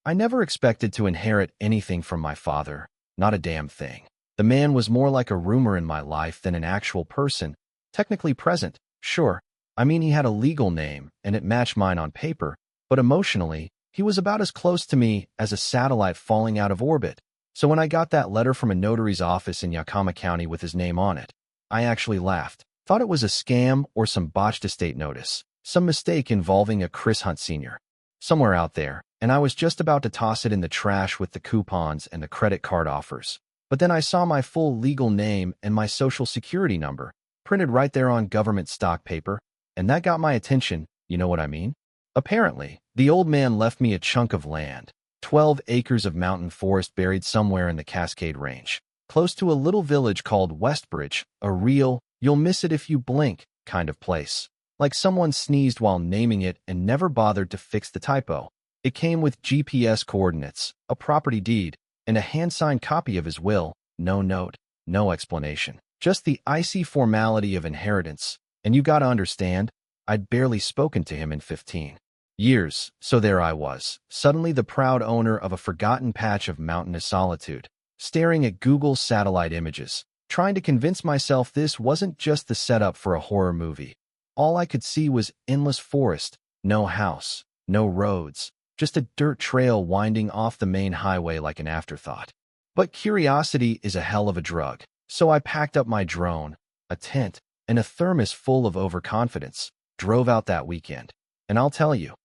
I never expected to inherit anything from my father, not a damn thing. The man was more like a rumor in my life than an actual person, technically present, sure. I mean, he had a legal name, and it matched mine on paper, but emotionally, he was about as close to me as a satellite falling out of orbit. So when I got that letter from a notary's office in Yakama County with his name on it, I actually laughed. Thought it was a scam or some botched estate notice, some mistake involving a Chris Hunt Sr. somewhere out there, and I was just about to toss it in the trash with the coupons and the credit card offers. But then I saw my full legal name and my social security number, printed right there on government stock paper, and that got my attention, you know what I mean? Apparently, the old man left me a chunk of land, 12 acres of mountain forest buried somewhere in the Cascade Range, close to a little village called Westbridge, a real, you'll miss it if you blink, kind of place. Like someone sneezed while naming it and never bothered to fix the typo. It came with GPS coordinates, a property deed, and a hand-signed copy of his will, no note, no explanation. Just the icy formality of inheritance, and you gotta understand, I'd barely spoken to him in 15 years, so there I was, suddenly the proud owner of a forgotten patch of mountainous solitude, staring at Google's satellite images, trying to convince myself this wasn't just the setup for a horror movie. All I could see was endless forest, no house, no roads, just a dirt trail winding off the main highway like an afterthought. But curiosity is a hell of a drug, so I packed up my drone, a tent, and a thermos full of overconfidence, drove out that weekend. And I'll tell you,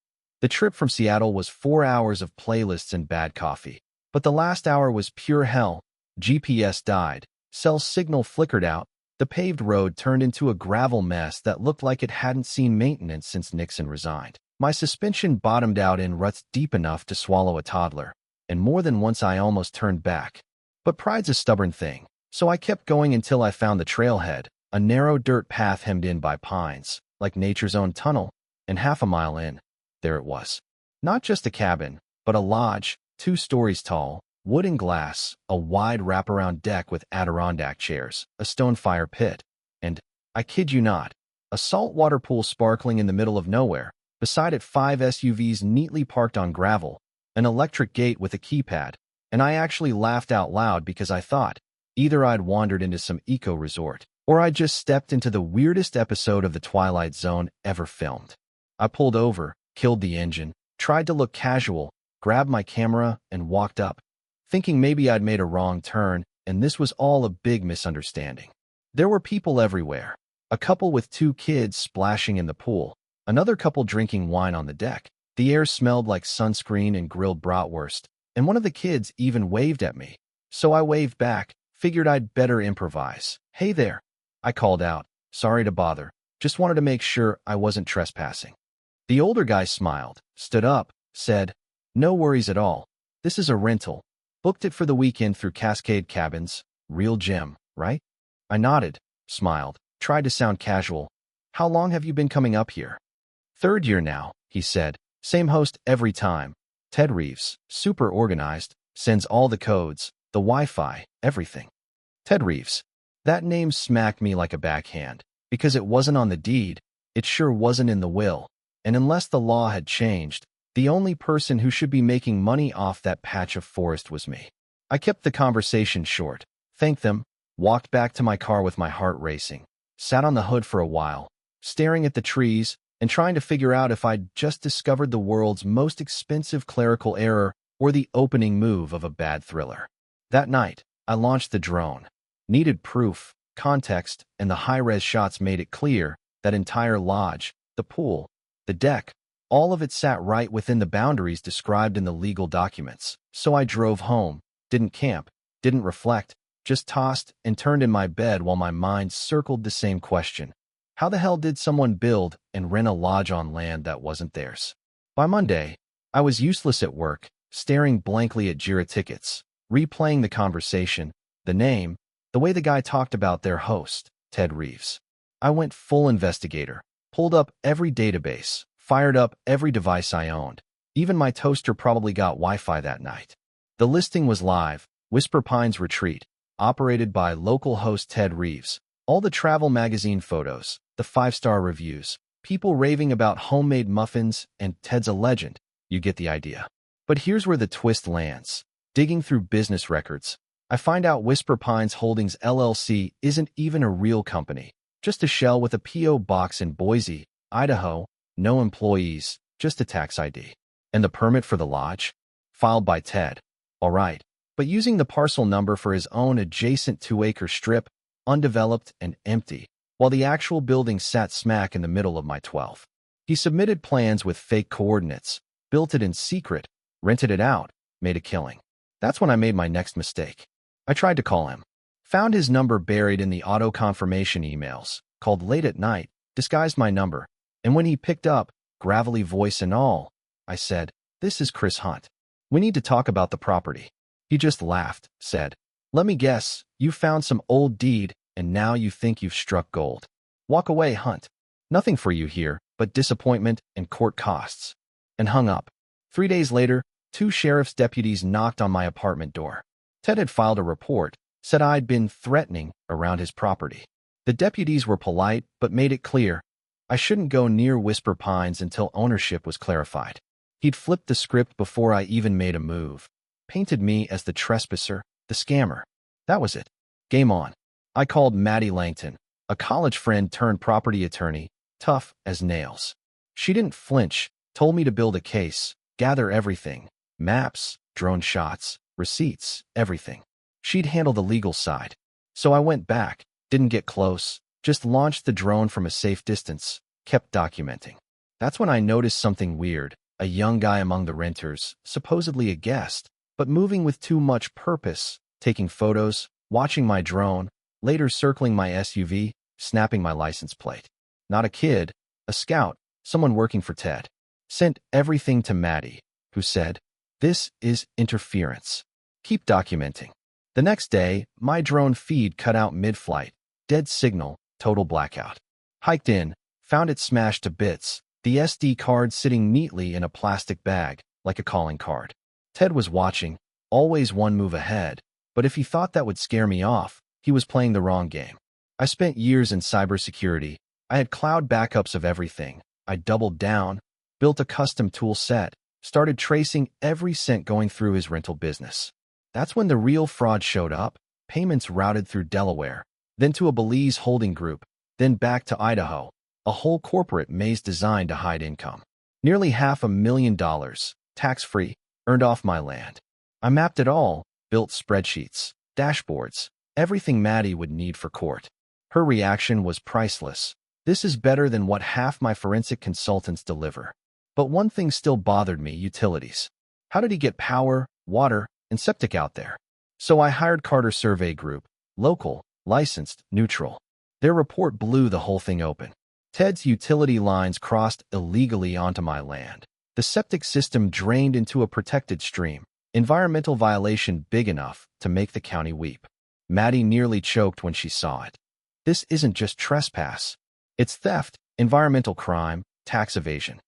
the trip from Seattle was 4 hours of playlists and bad coffee. But the last hour was pure hell. GPS died, cell signal flickered out, the paved road turned into a gravel mess that looked like it hadn't seen maintenance since Nixon resigned. My suspension bottomed out in ruts deep enough to swallow a toddler, and more than once I almost turned back. But pride's a stubborn thing, so I kept going until I found the trailhead, a narrow dirt path hemmed in by pines, like nature's own tunnel, and half a mile in, there it was. Not just a cabin, but a lodge, 2 stories tall, wood and glass, a wide wraparound deck with Adirondack chairs, a stone fire pit, and, I kid you not, a saltwater pool sparkling in the middle of nowhere, beside it 5 SUVs neatly parked on gravel, an electric gate with a keypad, and I actually laughed out loud because I thought, either I'd wandered into some eco-resort, or I'd just stepped into the weirdest episode of The Twilight Zone ever filmed. I pulled over, killed the engine, tried to look casual, grabbed my camera, and walked up, thinking maybe I'd made a wrong turn, and this was all a big misunderstanding. There were people everywhere, a couple with 2 kids splashing in the pool, another couple drinking wine on the deck. The air smelled like sunscreen and grilled bratwurst, and one of the kids even waved at me. So I waved back, figured I'd better improvise. "Hey there," I called out, "sorry to bother, just wanted to make sure I wasn't trespassing." The older guy smiled, stood up, said, "No worries at all. This is a rental. Booked it for the weekend through Cascade Cabins. Real gem, right?" I nodded, smiled, tried to sound casual. "How long have you been coming up here?" "3rd year now," he said. "Same host every time. Ted Reeves, super organized, sends all the codes, the Wi-Fi, everything." Ted Reeves. That name smacked me like a backhand, because it wasn't on the deed, it sure wasn't in the will, and unless the law had changed, the only person who should be making money off that patch of forest was me. I kept the conversation short, thanked them, walked back to my car with my heart racing, sat on the hood for a while, staring at the trees and trying to figure out if I'd just discovered the world's most expensive clerical error or the opening move of a bad thriller. That night, I launched the drone. Needed proof, context, and the high-res shots made it clear that entire lodge, the pool, the deck, all of it sat right within the boundaries described in the legal documents. So I drove home, didn't camp, didn't reflect, just tossed and turned in my bed while my mind circled the same question. How the hell did someone build and rent a lodge on land that wasn't theirs? By Monday, I was useless at work, staring blankly at Jira tickets, replaying the conversation, the name, the way the guy talked about their host, Ted Reeves. I went full investigator, pulled up every database, fired up every device I owned. Even my toaster probably got Wi-Fi that night. The listing was live, Whisper Pines Retreat, operated by local host Ted Reeves. All the travel magazine photos, the 5-star reviews, people raving about homemade muffins, and Ted's a legend. You get the idea. But here's where the twist lands. Digging through business records, I find out Whisper Pines Holdings LLC isn't even a real company, just a shell with a P.O. box in Boise, Idaho, no employees, just a tax ID. And the permit for the lodge? Filed by Ted. All right, but using the parcel number for his own adjacent 2-acre strip, undeveloped and empty, while the actual building sat smack in the middle of my 12. He submitted plans with fake coordinates, built it in secret, rented it out, made a killing. That's when I made my next mistake. I tried to call him. Found his number buried in the auto confirmation emails, called late at night, disguised my number, and when he picked up, gravelly voice and all, I said, "This is Chris Hunt. We need to talk about the property." He just laughed, said, "Let me guess, you found some old deed, and now you think you've struck gold. Walk away, Hunt. Nothing for you here but disappointment and court costs." And hung up. 3 days later, 2 sheriff's deputies knocked on my apartment door. Ted had filed a report, said I'd been threatening around his property. The deputies were polite, but made it clear I shouldn't go near Whisper Pines until ownership was clarified. He'd flipped the script before I even made a move. Painted me as the trespasser, the scammer. That was it. Game on. I called Maddie Langton, a college friend turned property attorney, tough as nails. She didn't flinch, told me to build a case, gather everything, maps, drone shots, receipts, everything. She'd handle the legal side. So I went back, didn't get close, just launched the drone from a safe distance, kept documenting. That's when I noticed something weird, a young guy among the renters, supposedly a guest, but moving with too much purpose, taking photos, watching my drone, later circling my SUV, snapping my license plate. Not a kid, a scout, someone working for Ted. Sent everything to Maddie, who said, "This is interference. Keep documenting." The next day, my drone feed cut out mid-flight, dead signal, total blackout. Hiked in, found it smashed to bits, the SD card sitting neatly in a plastic bag, like a calling card. Ted was watching, always one move ahead, but if he thought that would scare me off, he was playing the wrong game. I spent years in cybersecurity. I had cloud backups of everything. I doubled down, built a custom tool set, started tracing every cent going through his rental business. That's when the real fraud showed up, payments routed through Delaware, then to a Belize holding group, then back to Idaho, a whole corporate maze designed to hide income. Nearly $500,000, tax-free, earned off my land. I mapped it all, built spreadsheets, dashboards, everything Maddie would need for court. Her reaction was priceless. "This is better than what half my forensic consultants deliver." But one thing still bothered me, utilities. How did he get power, water, and septic out there? So I hired Carter Survey Group, local, licensed, neutral. Their report blew the whole thing open. Ted's utility lines crossed illegally onto my land. The septic system drained into a protected stream. Environmental violation big enough to make the county weep. Maddie nearly choked when she saw it. This isn't just trespass. It's theft, environmental crime, tax evasion.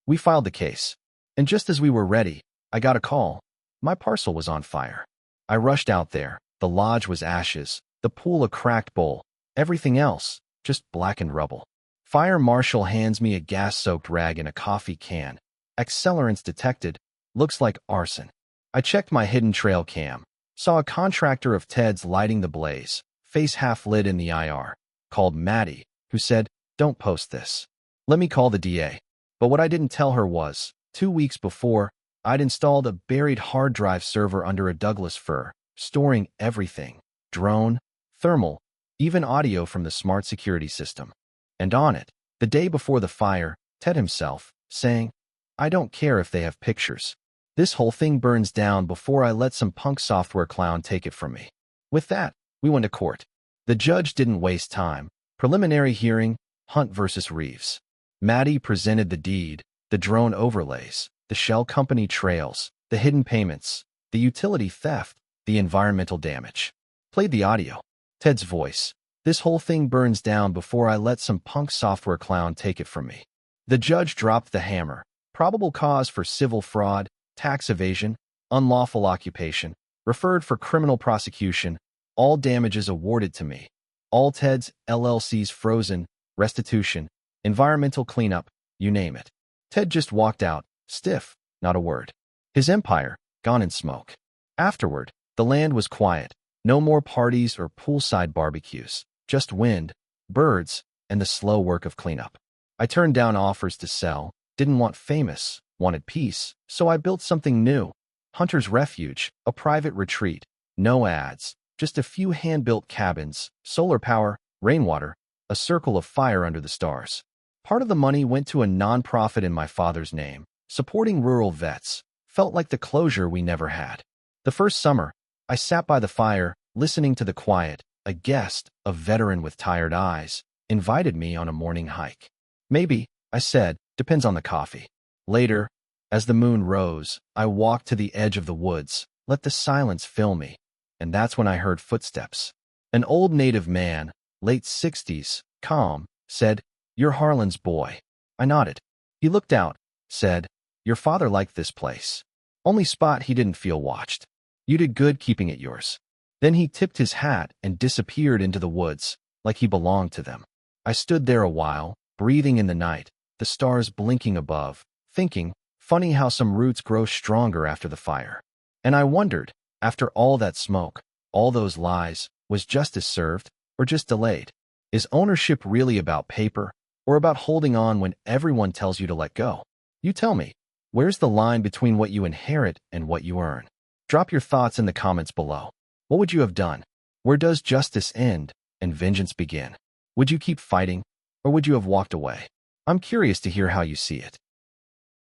We filed the case. And just as we were ready, I got a call. My parcel was on fire. I rushed out there. The lodge was ashes, the pool a cracked bowl, everything else, just blackened rubble. Fire marshal hands me a gas-soaked rag and a coffee can. Accelerants detected. Looks like arson. I checked my hidden trail cam. Saw a contractor of Ted's lighting the blaze, face half lit in the IR. Called Maddie, who said, "Don't post this. Let me call the DA." But what I didn't tell her was, 2 weeks before, I'd installed a buried hard drive server under a Douglas fir, storing everything, drone, thermal, even audio from the smart security system. And on it, the day before the fire, Ted himself, saying, "I don't care if they have pictures. This whole thing burns down before I let some punk software clown take it from me." With that, we went to court. The judge didn't waste time. Preliminary hearing, Hunt versus Reeves. Maddie presented the deed, the drone overlays, the shell company trails, the hidden payments, the utility theft, the environmental damage. Played the audio. Ted's voice. "This whole thing burns down before I let some punk software clown take it from me." The judge dropped the hammer. Probable cause for civil fraud, tax evasion, unlawful occupation, referred for criminal prosecution, all damages awarded to me. All Ted's LLCs frozen, restitution, environmental cleanup, you name it. Ted just walked out, stiff, not a word. His empire, gone in smoke. Afterward, the land was quiet. No more parties or poolside barbecues. Just wind, birds, and the slow work of cleanup. I turned down offers to sell, didn't want famous, wanted peace, so I built something new. Hunter's Refuge, a private retreat. No ads, just a few hand-built cabins, solar power, rainwater, a circle of fire under the stars. Part of the money went to a nonprofit in my father's name, supporting rural vets. Felt like the closure we never had. The first summer, I sat by the fire, listening to the quiet. A guest, a veteran with tired eyes, invited me on a morning hike. Maybe, I said, depends on the coffee. Later, as the moon rose, I walked to the edge of the woods, let the silence fill me, and that's when I heard footsteps. An old native man, late 60s, calm, said, "You're Harlan's boy." I nodded. He looked out, said, "Your father liked this place. Only spot he didn't feel watched. You did good keeping it yours." Then he tipped his hat and disappeared into the woods, like he belonged to them. I stood there a while, breathing in the night, the stars blinking above, thinking, funny how some roots grow stronger after the fire. And I wondered, after all that smoke, all those lies, was justice served, or just delayed? Is ownership really about paper, or about holding on when everyone tells you to let go? You tell me, where's the line between what you inherit and what you earn? Drop your thoughts in the comments below. What would you have done? Where does justice end and vengeance begin? Would you keep fighting, or would you have walked away? I'm curious to hear how you see it.